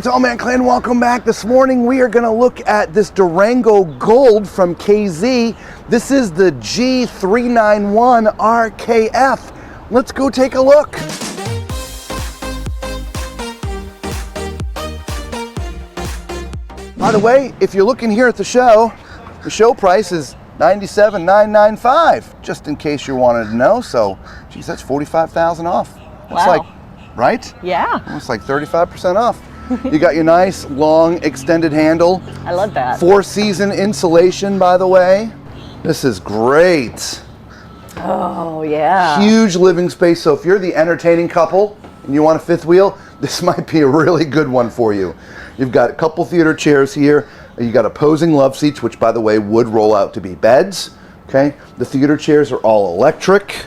there, Tall Man Clan. Welcome back. This morning we are going to look at this Durango Gold from KZ. This is the G391RKF. Let's go take a look. By the way, if you're looking here at the show price is $97,995, just in case you wanted to know. So, geez, that's $45,000 off. That's wow. like, right? Yeah. Almost like 35% off. You got your nice, long, extended handle. I love that. 4-season insulation, by the way. This is great. Oh, yeah. Huge living space. So if you're the entertaining couple and you want a fifth wheel, this might be a really good one for you. You've got a couple theater chairs here. You got opposing love seats, which, by the way, would roll out to be beds. Okay. The theater chairs are all electric.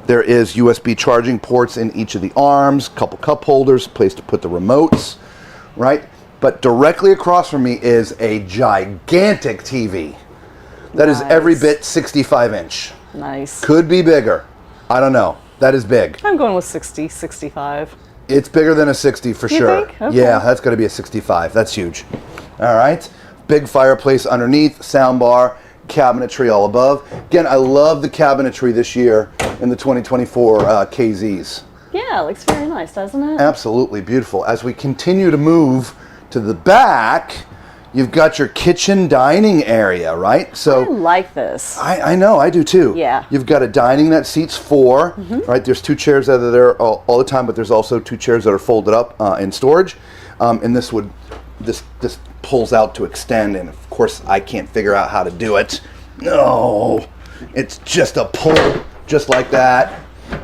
There is USB charging ports in each of the arms, couple cup holders, place to put the remotes, right? But directly across from me is a gigantic TV. That is every bit 65-inch. Nice. Could be bigger. I don't know. That is big. I'm going with 60, 65. It's bigger than a 60 for sure. Think? Okay. Yeah, that's got to be a 65. That's huge. All right. Big fireplace underneath, sound bar, cabinetry all above. Again, I love the cabinetry this year in the 2024 KZs. Yeah, it looks very nice, doesn't it? Absolutely beautiful. As we continue to move to the back, you've got your kitchen dining area, right? So I like this. I know, I do too. Yeah. You've got a dining that seats 4, right? There's 2 chairs that are there all the time, but there's also 2 chairs that are folded up in storage. And this pulls out to extend, and of course I can't figure out how to do it. No, it's just a pull, just like that,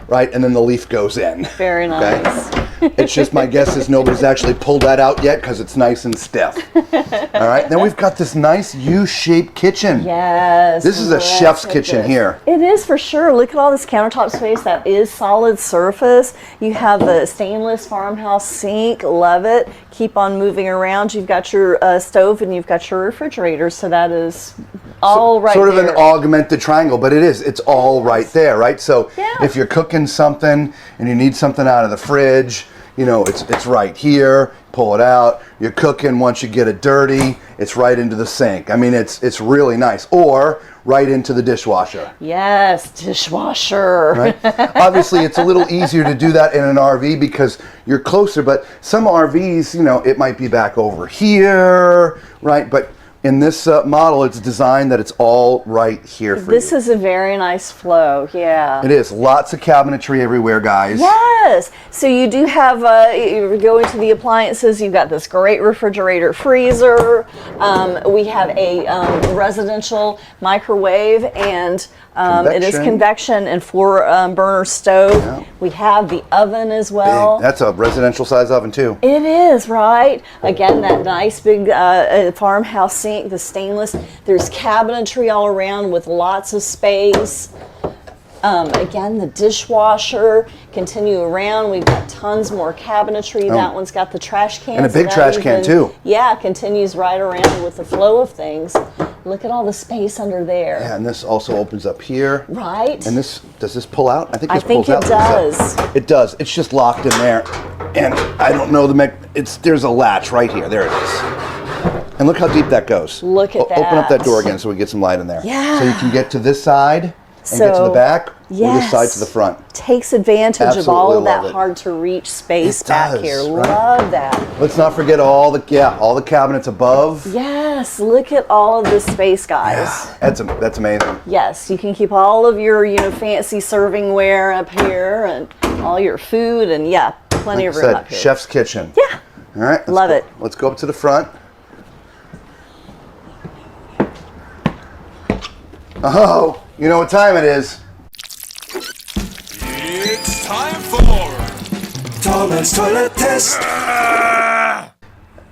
right? And then the leaf goes in. Very nice. Okay? It's just my guess is nobody's actually pulled that out yet because it's nice and stiff. All right, then we've got this nice U-shaped kitchen. Yes. This is a chef's kitchen here. It is for sure. Look at all this countertop space that is solid surface. You have the stainless farmhouse sink. Love it. Keep on moving around. You've got your stove and you've got your refrigerator. So that is all right Sort of there. an augmented triangle, but it is. It's all right there, right? So Yeah. if you're cooking something and you need something out of the fridge, you know, it's right here. Pull it out. You're cooking. Once you get it dirty, it's right into the sink. I mean, it's really nice. Or right into the dishwasher. Yes, dishwasher. Right? Obviously, it's a little easier to do that in an RV because you're closer. But some RVs, you know, it might be back over here, right? But in this model, it's designed that it's all right here for you. This is a very nice flow, yeah. It is. Lots of cabinetry everywhere, guys. Yes. So you do have, you go into the appliances, you've got this great refrigerator freezer. We have a residential microwave, and it is convection and 4 burner stove. Yeah. We have the oven as well. Big. That's a residential size oven too. It is, right? Again, that nice big farmhouse sink, the stainless. There's cabinetry all around with lots of space. Again, the dishwasher. Continue around. We've got tons more cabinetry. That one's got the trash cans. And a big trash can too. Yeah, continues right around with the flow of things. Look at all the space under there. Yeah, and this also opens up here. Right. And this, does this pull out? I think this think pulls it out. does. It does. It's just locked in there. And I don't know there's a latch right here. There it is. And look how deep that goes. Look at that. Open up that door again so we get some light in there. Yeah. So you can get to this side and get to the back, or this side to the front. Takes advantage of all of that love it. hard to reach space It back does, here. right? Love that. Let's not forget all the cabinets above. Yes, look at all of this space, guys. Yeah, that's amazing. Yes, you can keep all of your fancy servingware up here and all your food, and plenty of room up here. Chef's kitchen. Yeah. All right. Love it. Let's go up to the front. Oh, you know what time it is. It's time for Tall Man's Toilet Test.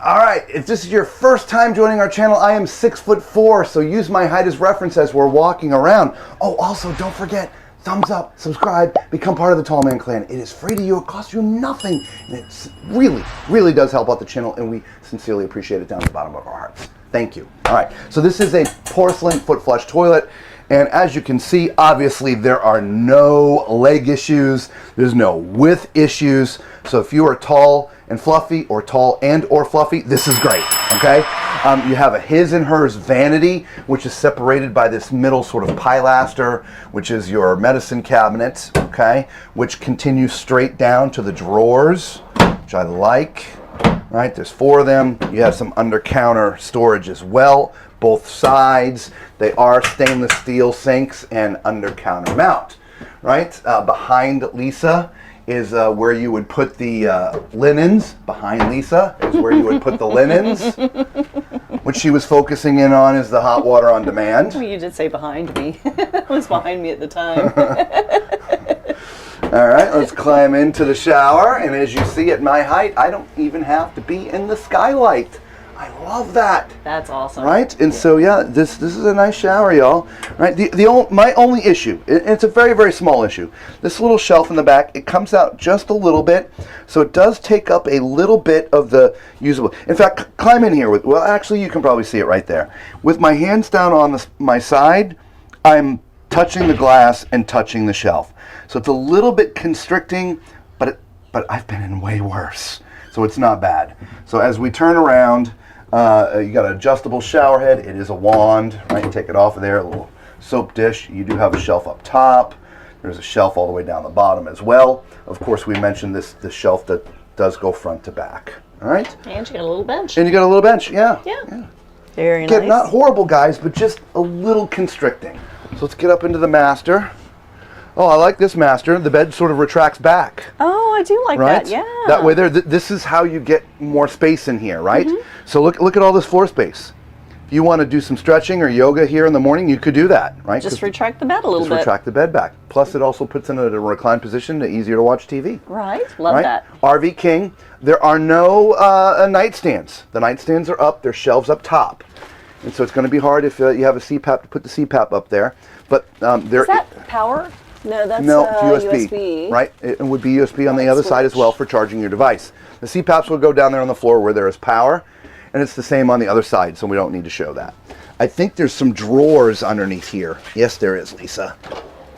All right, if this is your first time joining our channel, I am 6'4", so use my height as reference as we're walking around. Oh, also, don't forget, thumbs up, subscribe, become part of the Tall Man Clan. It is free to you, it costs you nothing, and it really, really does help out the channel, and we sincerely appreciate it down to the bottom of our hearts. Thank you. All right, so this is a porcelain foot flush toilet. And as you can see, obviously there are no leg issues, there's no width issues. So if you are tall and fluffy, or tall and or fluffy, this is great, okay? You have a his and hers vanity, which is separated by this middle sort of pilaster, which is your medicine cabinet, okay? Which continues straight down to the drawers, which I like, right? There's 4 of them. You have some under counter storage as well, both sides. They are stainless steel sinks and under counter mount, right? Behind Lisa is where you would put the linens. Behind Lisa is where you would put the linens. What she was focusing in on is the hot water on demand. Well, you did say behind me. It was behind me at the time. All right, let's climb into the shower. And as you see at my height, I don't even have to be in the skylight. I love that. That's awesome. Right? And so, yeah, this is a nice shower, y'all. Right? My only issue, it's a very, very small issue. This little shelf in the back, it comes out just a little bit, so it does take up a little bit of the usable. In fact, climb in here. Well, actually, you can probably see it right there. With my hands down on my side, I'm touching the glass and touching the shelf. So it's a little bit constricting, but I've been in way worse. So it's not bad. So as we turn around, you got an adjustable shower head. It is a wand, right? You take it off of there, a little soap dish. You do have a shelf up top. There's a shelf all the way down the bottom as well. Of course, we mentioned this shelf that does go front to back. All right? And you got a little bench. And you got a little bench, yeah. Yeah. Very Again, nice. not horrible, guys, but just a little constricting. So let's get up into the master. Oh, I like this master. The bed sort of retracts back. Oh, I do like Right? that. Yeah. That way, this is how you get more space in here, right? So look at all this floor space. If you want to do some stretching or yoga here in the morning, you could do that, right? Just retract the bed a little bit. Retract the bed back. Plus, it also puts it in a reclined position, easier to watch TV. Right. Love Right? that. RV King. There are no nightstands. The nightstands are up. There's shelves up top, and so it's going to be hard if you have a CPAP to put the CPAP up there. But there. Is that power? No, that's USB, right? It would be USB on the other side as well for charging your device. The CPAPs will go down there on the floor where there is power, and it's the same on the other side, so we don't need to show that. I think there's some drawers underneath here. Yes, there is, Lisa.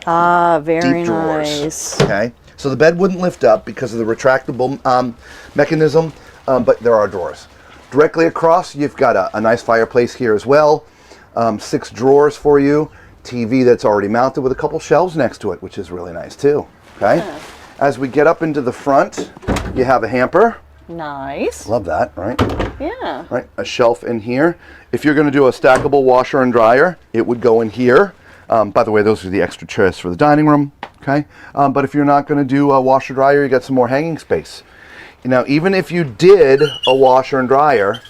Ah, very Deep drawers. nice. Okay, so the bed wouldn't lift up because of the retractable mechanism, but there are drawers. Directly across, you've got a nice fireplace here as well. 6 drawers for you. TV that's already mounted with a couple shelves next to it, which is really nice too. Okay. Yeah. As we get up into the front, you have a hamper. Nice. Love that, right? Yeah. Right. A shelf in here. If you're going to do a stackable washer and dryer, it would go in here. By the way, those are the extra chairs for the dining room. Okay. But if you're not going to do a washer dryer, you got some more hanging space. Now, even if you did a washer and dryer,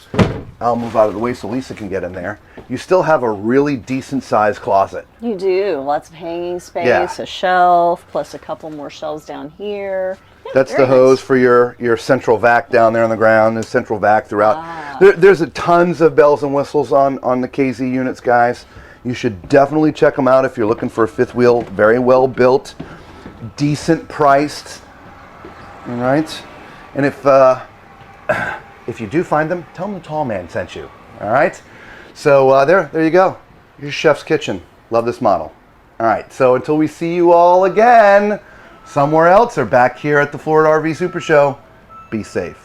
I'll move out of the way so Lisa can get in there. You still have a really decent sized closet. You do. Lots of hanging space, Yeah. a shelf, plus a couple more shelves down here. Yeah, That's the very hose nice. for your central vac down there on the ground. There's central vac throughout. Ah. There's tons of bells and whistles on the KZ units, guys. You should definitely check them out if you're looking for a fifth wheel. Very well built, decent priced. All right. And if you do find them, tell them the tall man sent you. All right. So there you go. Here's Chef's Kitchen. Love this model. All right. So until we see you all again somewhere else or back here at the Florida RV Super Show, be safe.